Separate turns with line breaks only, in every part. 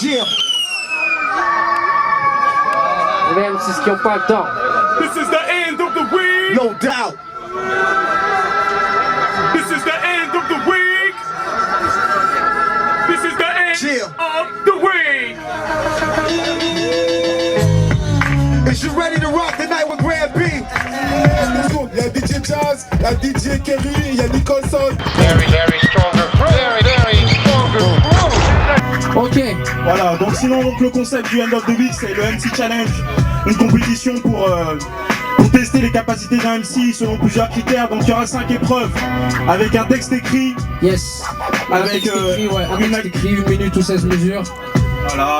Yeah.
Même c'est ce qui ont pas le temps.
This is the end of the week.
No doubt.
This is the end of the week. This is the end of the week.
Is you ready to rock tonight with Grand B?
Il y a DJ Jazz, il y a DJ Kerry, il y a Nicholson.
Very stronger crew. Very stronger crew.
Ok.
Voilà, donc sinon donc, le concept du End of the Week c'est le MC Challenge, une compétition pour tester les capacités d'un MC selon plusieurs critères. Donc il y aura 5 épreuves avec un texte écrit.
Yes.
Avec
un texte écrit, 1 minute ou 16 mesures.
Voilà.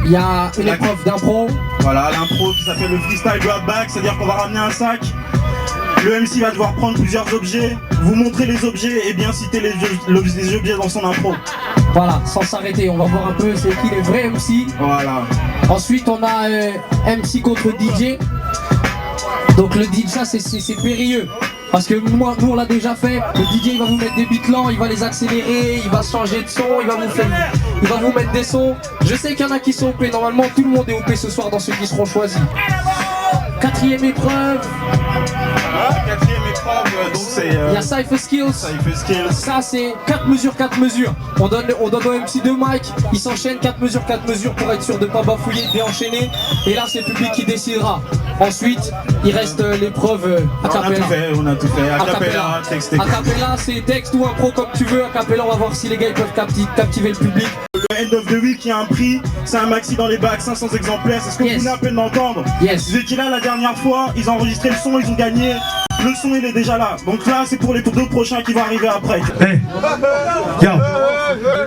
Il y a une épreuve d'impro.
Voilà, l'impro qui s'appelle le freestyle grab bag, c'est-à-dire qu'on va ramener un sac. Le MC va devoir prendre plusieurs objets, vous montrer les objets et bien citer les objets dans son impro.
Voilà, sans s'arrêter, on va voir un peu c'est qui les vrais MC.
Voilà.
Ensuite on a MC contre DJ. Donc le DJ ça c'est périlleux. Parce que nous on l'a déjà fait, le DJ il va vous mettre des beats lents, il va les accélérer, il va changer de son, il va vous mettre des sons. Je sais qu'il y en a qui sont OP, normalement tout le monde est OP ce soir dans ceux qui seront choisis. Quatrième épreuve.
Quatrième épreuve, donc c'est...
Il y a Cypher Skills.
Cypher Skills.
Ça c'est 4 mesures. On donne au MC 2 mic, il s'enchaîne 4 mesures pour être sûr de pas bafouiller, de bien enchaîner. Et là c'est le public qui décidera. Ensuite, il reste l'épreuve a cappella.
On a tout fait, a cappella, texte écrit.
A cappella c'est texte ou impro comme tu veux. A cappella on va voir si les gars ils peuvent captiver le public.
Le End of the Week, il y a un prix, c'est un maxi dans les bacs, 500 exemplaires, c'est ce que vous venez à peine d'entendre.
Yes.
Vous étiez là la dernière fois, ils ont enregistré le son, ils ont gagné. Le son il est déjà là, donc là c'est pour les deux prochains qui vont arriver après.
Hey. Yo.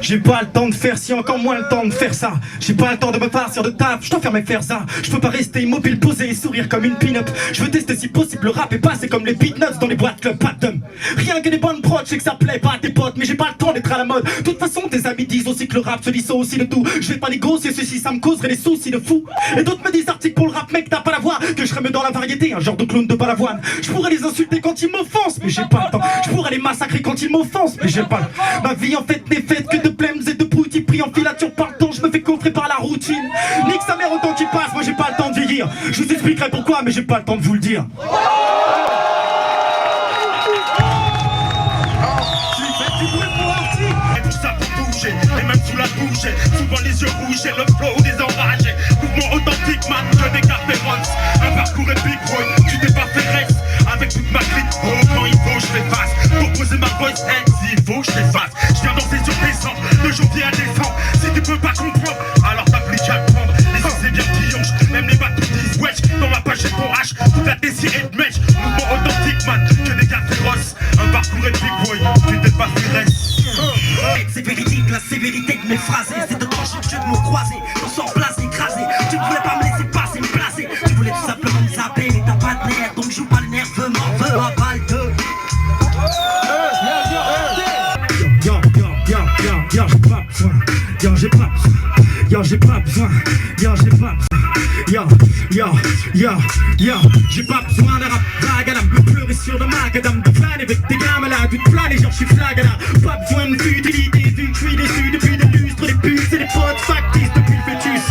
J'ai pas le temps de faire ci, encore moins le temps de faire ça. J'ai pas le temps de me farcir de taf, je dois faire mes faire ça. Je peux pas rester immobile, posé et sourire comme une pin-up. Je veux tester si possible le rap et passer comme les beatnuts dans les boîtes club, pas de rien que des bonnes prods, je sais que ça plaît pas à tes potes, mais j'ai pas le temps d'être à la mode. De toute façon tes amis disent aussi que le rap se dissout aussi de tout. Je vais pas négocier ceci, ça me causerait des soucis de fou. Et d'autres me disent article pour le rap, mec t'as pas la voix, que je serais mieux dans la variété, un genre de clown de balavoine. Je pourrais les insulter quand ils m'offensent, mais j'ai pas le temps. Je pourrais les massacrer quand ils m'offensent, mais j'ai pas le temps. Ma vie en fait n'est faite que de blêmes et de broutilles pris en filature par le temps, je me fais coffrer par la routine. Nique sa mère autant qu'il passe, moi j'ai pas le temps de vieillir. Je vous expliquerai pourquoi, mais j'ai pas le temps de vous le dire.
Et même sous la bouche, souvent les yeux rouges et le flow des enragés. Mouvement authentique, man, que des cafés-rons. Un parcours épique, boy, tu t'es pas fait reste. Avec toute ma clique, oh, quand il faut, je fais face. Pour poser ma voice, s'il faut, je fais face. Je viens danser sur tes sangs, de janvier à décembre. Si tu peux pas comprendre, alors t'appliques à prendre. Les yeux, c'est bien pionche, même les bateaux disent wesh. Dans ma page, j'ai ton H, toute la désirée de mèche. Mouvement authentique, man, que des cafés-rons. Un parcours épique, boy, tu t'es pas fait reste.
C'est véridique, la sévérité de mes phrases. C'est de trancher le jeu de mots croisés. On s'en place, écrasé. Tu ne voulais pas me laisser passer, me placer. Tu voulais tout simplement me zapper, mais t'as pas de nerfs. Donc joue pas le nerf, veux ma balle de.
J'ai pas besoin. J'ai pas besoin. J'ai pas besoin d'un rap vague à la me pleurer sur le macadam. De planer avec des gars malades, de planer genre je suis flag à la. Pas besoin de futilité, vu que je suis déçu depuis des lustres. Les puces et les potes factices depuis le fœtus.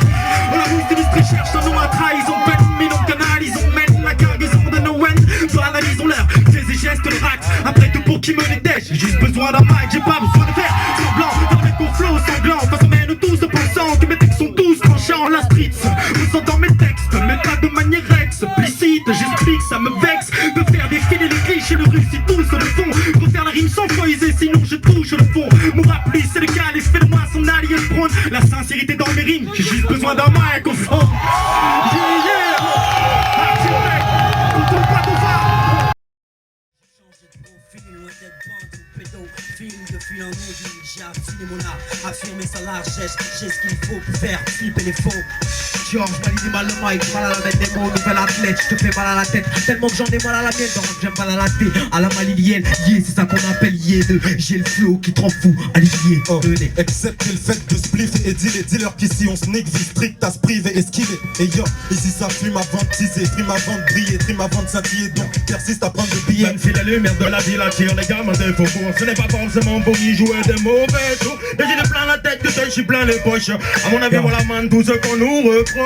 On la rousse de l'esprit cherche un nom à trahison. Peine, mais non canalisent, on mène la cargaison de Noël. Soit analysons-leur, fais et gestes le rack. Après tout pour qui me les dèche, j'ai juste besoin d'un mic. J'ai pas besoin de faire semblant, d'un mec au flow sanglant. Face aux mène tous pensant que mes textes sont tous tranchants. La street ressent dans mes textes, mais pas de manière explicite. J'explique, ça me vexe de faire défiler les clichés, le réussit tous le fond. Refaire la rime sans poésie, sinon je touche le fond. Mon rap, lui, c'est le calice, fait de moi son allié prône la sincérité dans mes rimes. J'ai juste besoin d'un mic au fond.
Depuis un j'ai affiné mon art, affirmé sa largesse. J'ai ce qu'il faut pour faire flipper les faux.
Yo, j'valide mal le mic, mal à la mettre des mots, nouvel athlète, je te fais mal à la tête, tellement que j'en ai mal à la mienne, donc j'aime mal à la tête, à la malilienne, yeah, c'est ça qu'on appelle yéneux, j'ai le flow qui te rend fou, allez, venez.
Excepté le fait de spliff et dealer, dis-leur qu'ici on se nique, vie strict à se priver, esquiver. Et yo, ici ça fume avant de teaser, frime avant de briller, trime avant de scintiller, donc persiste à prendre de billets.
Même si la lumière de la ville attire les gamins des faubourgs, ce n'est pas forcément pour y jouer des mauvais tours. Mais j'ai plein la tête, que je suis plein les poches. À mon avis, voilà man tout ce qu'on nous reproche.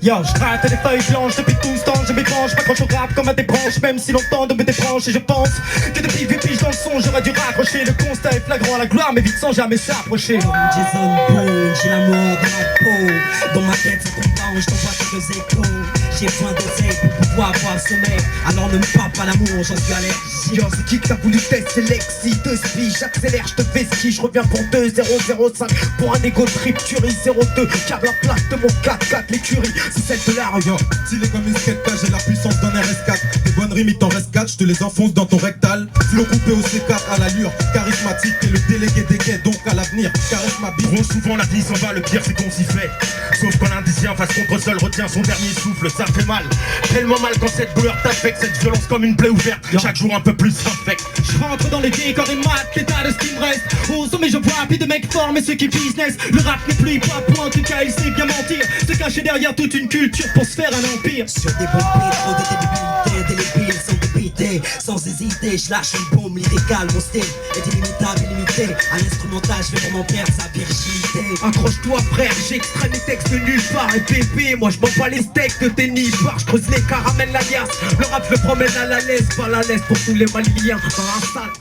Yo, je gratte des feuilles blanches depuis tout ce temps, je m'épanche, m'accroche au rap comme à des branches, même si longtemps de me débranche. Et je pense que depuis 8 piges dans le son, j'aurais dû raccrocher. Le constat est flagrant à la gloire, mais vite sans jamais s'approcher.
Jason Bourne, j'ai la mort dans ma peau. Dans ma tête ça compense, je t'envoie quelques échos. J'ai besoin d'oseille pour pouvoir avoir le sommeil. Alors ne me parle pas l'amour, j'en suis allergique.
Yo, c'est qui que t'as voulu tester Lexi, 2 spies, j'accélère, je te fais ski, je reviens pour 2-0-0-5 pour un égo trip, tuerie 0-2, car la plaque de mon 4-4, l'écurie, c'est celle de la rue.
Yo, s'il est comme une skate, j'ai la puissance d'un RS4. Tes bonnes rimes, il t'en reste 4, je te les enfonce dans ton rectal. Flow coupé au C4 à l'allure, charismatique et le délégué des gays, donc à l'avenir, caresse ma bille.
Trop souvent la vie s'en va, le pire c'est qu'on s'y fait. Sauf quand l'indicien face contre sol retient son dernier souffle, ça fait mal. Tellement mal quand cette douleur t'affecte, cette violence comme une plaie ouverte, chaque jour un peu plus infect.
Je rentre dans les décors et mate l'état de ce qui me reste. Au sommet je vois plus de mecs forts mais ceux qui business. Le rap n'est plus hip-hop, en tout cas il sait bien mentir. Se cacher derrière toute une culture pour se faire un empire.
Sur des bombes trop de débilité, débiles sans débiter, sans hésiter, je lâche une bombe lyricale, mon style est illimitable, illimité. À l'instrumental, je vais vraiment perdre sa virginité.
Accroche-toi frère, j'extrais mes textes nulle part. Et bébé, moi je m'en bats les steaks de tes nibards. Je creuse les caramels, la liasse. Le rap je le promène à la laisse, pas la laisse pour tous les maliliens dans la salle.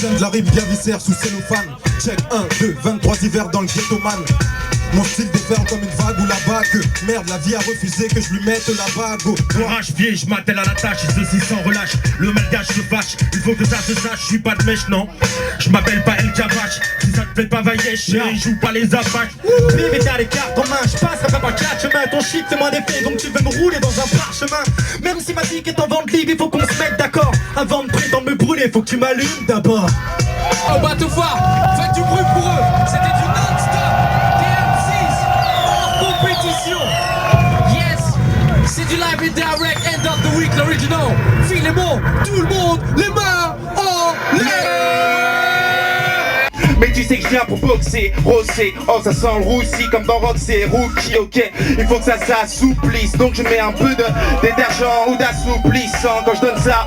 J'aime de la rime bien viscère sous cellophane. Check 1, 2, 23 hivers dans le ghetto man. Mon style déferle comme une vague ou la vague. Merde, la vie a refusé que je lui mette la bague au doigt.
Rage vieille, je m'attelle à la tâche, et ceci sans relâche. Le malgage se fâche, il faut que ça se sache, je suis pas de mèche, non. Je m'appelle pas El Kabash, si ça te plaît pas, va yesh, et joue pas les apaches.
Bébé t'as les cartes en main, je passerai pas 4 chemins. Ton shit c'est moins d'effet, donc tu veux me rouler dans un parchemin. Même si ma zik est en vente libre, il faut qu'on se mette d'accord. Avant de prétendre me brûler, faut que tu m'allumes d'abord.
Oh Batofa, faites du bruit pour eux. C'était du non-stop. DM6 hors compétition. Yes, c'est du live and direct end of the week, l'original. Filez-moi, tout le monde, les mains en l'air.
Mais tu sais que je viens pour boxer, rosser. Oh ça sent le roussi comme dans Roxy, Rookie, ok. Il faut que ça s'assouplisse, donc je mets un peu de détergent ou d'assouplissant. Quand je donne ça,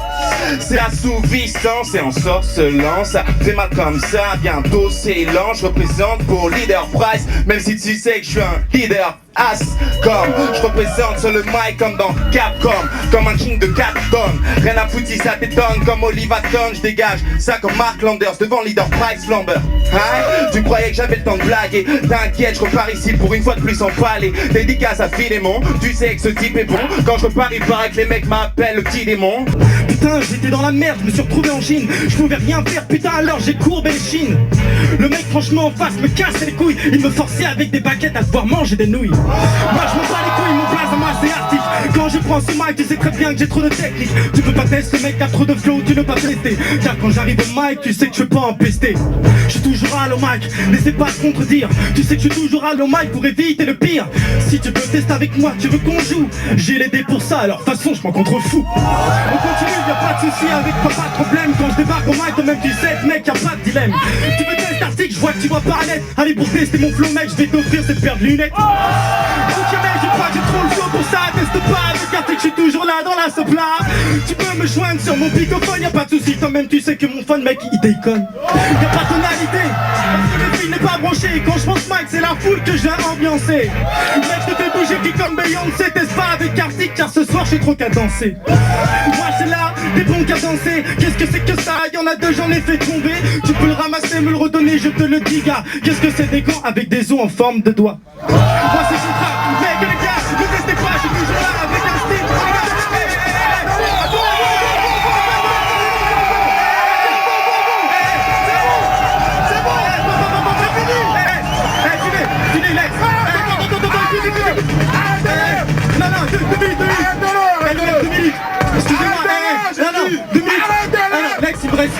c'est assouvissant, c'est en sorcelant. Ça fait mal comme ça, bientôt c'est lent. Je représente pour Leader Price, même si tu sais que je suis un leader as. Comme je représente sur le mic comme dans Capcom, comme un king de 4 tonnes. Rien à foutre si ça t'étonne, comme Olivaton. Je dégage ça comme Mark Landers devant Leader Price Flamber. Hein? Tu croyais que j'avais le temps de blaguer? T'inquiète, je repars ici pour une fois de plus en palais. Dédicace à Philémon, tu sais que ce type est bon. Quand je repars, il paraît que les mecs m'appellent le petit démon.
Putain, j'étais dans la merde, je me suis retrouvé en Chine. Je pouvais rien faire, putain, alors j'ai courbé les chines. Le mec, franchement, en face me cassait les couilles. Il me forçait avec des baguettes à devoir manger des nouilles. Moi, je m'en bats les couilles, mon blaze à moi, c'est arctique. Quand je prends ce mic, tu sais très bien que j'ai trop de technique. Tu peux pas tester, mec, t'as trop de flow, tu ne peux pas tester. Car quand j'arrive au mic, tu sais que je peux pas en pester. Je suis toujours à l'eau mic, n'essaie pas de contredire. Tu sais que je suis toujours à l'eau mic pour éviter le pire. Si tu peux tester avec moi, tu veux qu'on joue. J'ai les dés pour ça, alors de toute façon, je m'en contrefous. On continue, y'a pas de soucis avec toi, pas de problème. Quand je débarque au mic, toi-même tu sais, mec, y'a pas de dilemme. Tu veux tester article, je vois que tu vois pas net. Allez, pour tester mon flow, mec, je vais t'offrir cette paire de lunettes. Ok, mec, je crois que j'ai trop le flow pour ça. Teste pas avec article, je suis toujours là dans la sopla. Tu peux me joindre sur mon picophone, y'a pas de soucis. Toi-même, tu sais que mon fun, mec, il déconne. Y'a pas de tonalité, parce que le fil n'est pas branché. Quand je pense mic, c'est la foule que je viens ambiancer. Mec, je te fais bouger, qui comme Beyoncé. Teste pas avec article, car ce soir, je suis trop qu'à danser. Moi, c'est là, t'es bon qu'à danser. Qu'est-ce que c'est que ça? Y'en a deux, j'en ai fait tomber. Tu peux le ramasser, me le redonner, je te le dis, gars. Qu'est-ce que c'est des gants avec des os en forme de doigts? Moi, c'est Sutra, mec, les gars, ne testez pas, je suis toujours là avec un style.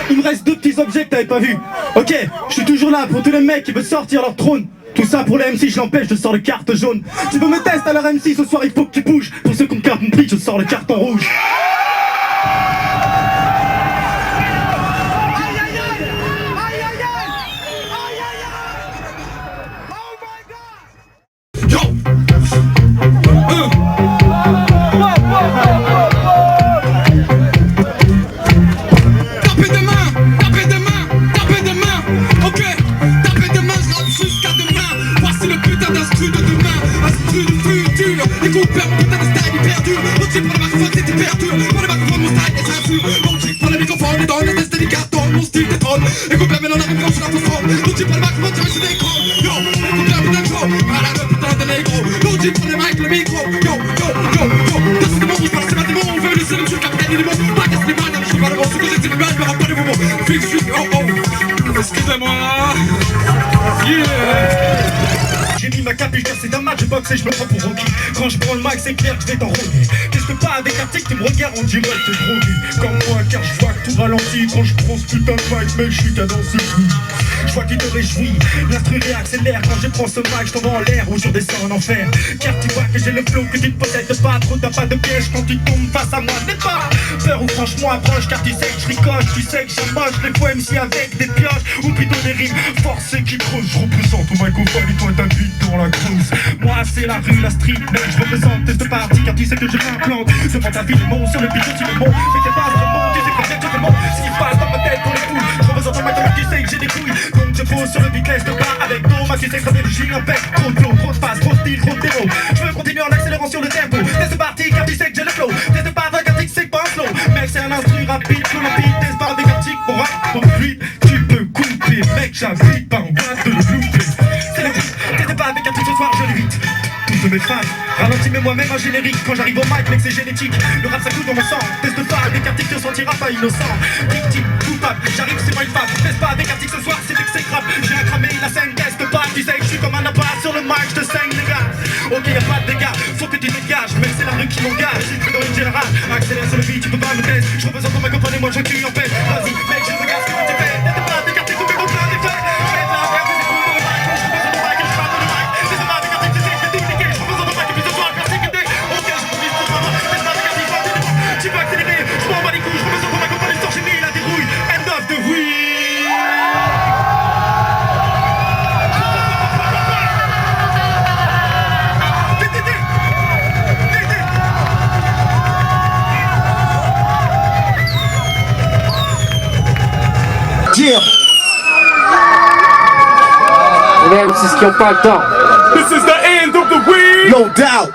Il me reste deux petits objets que t'avais pas vus. Ok, je suis toujours là pour tous les mecs qui veulent sortir leur trône. Tout ça pour les MC, je l'empêche, je sors les cartes jaunes. Tu veux me tester à leur MC, ce soir il faut que tu bouges. Pour ceux qui ont carte compris, je sors le carton rouge.
Excusez-moi.
J'ai mis ma capuche car c'est un match de boxe et je me prends pour Rocky. Quand je prends le mic c'est clair que je vais t'enrôler. Qu'est-ce que pas avec un tic tu me regardes on dirait que t'es drogué. Comme moi car je vois que tout ralentit quand je prends ce putain de mic mais je suis qu'à dans ce coup. Je vois qu'il te réjouit, l'instru réaccélère quand je prends ce mic, je tombe en l'air ou je descends en enfer. Car tu vois que j'ai le flow que tu ne possèdes pas, trop t'as pas de piège quand tu tombes face à moi. N'aie pas peur ou franchement approche car tu sais que je ricoche, tu sais que j'amoche les poèmes si avec des pioches ou plutôt des rimes forcées qui creusent. Je représente ton microphone et toi ta bite dans la creuse. Moi c'est la rue, la street, mais je représente cette partie car tu sais que je m'implante. Devant ta vie les mots sur le beat aussi les mots, mais t'es pas vraiment, tu sais que c'est tout le monde. Ce qui se passe dans ma tête pour les foules, je représente ton microphone, tu sais que j'ai des couilles. Donc je pose sur le beat, laisse de pas avec Thomas, tu sais que ça fait du chien en pec. Trop de flow, trop de space, trop de style, trop de démo. Je veux continuer en accélérant sur le tempo. Teste parti car tu sais que j'ai le flow. Teste pas avec un tic, c'est pas un flow. Mec c'est un instru rapide, flow rapide. Teste pas avec un tic pour rap, pour fluide. Tu peux couper, mec j'habite pas en boîte de le louper. C'est le beat, teste pas avec un tic ce soir, je l'évite. Toutes mes fans, ralentis mais moi-même un générique. Quand j'arrive au mic, mec c'est génétique. Le rap ça coule dans mon sang. Teste pas avec un tic, tu te sentiras pas innocent. Victime, coupable, j'arrive c'est moi une femme. Teste pas avec un tic ce soir, c'est que c'est grave. J'ai à cramer la scène, teste pas. Tu sais que je suis comme un appât sur le mic, je te saigne les gars. Ok y'a pas de dégâts, faut que tu dégages. Mec c'est la rue qui m'engage, je suis dans une générale. Accélère sur le beat, tu peux pas me tester. Je représente ton microphone et moi je tue en paix. Vas-y mec, je regarde ce que tu fais. Teste pas avec un tic, tous mes mots plein d'effets. Je vais la faire des écoutes dans le mic. Je représente ton mic et je parle de le mic. Teste pas avec un tic, tu sais que je vais tout niquer. Je représente ton mic et puis ce soir, classique et ok, je reprise pour toi. Teste pas avec un tic, tu peux accélérer. Je m'en bats les couilles, je représente ton microphone et je sors chez lui, la dérouille. End of the week.
Yeah.
Même c'est ce qui ont pas le temps.
This is the end of the week.
No doubt.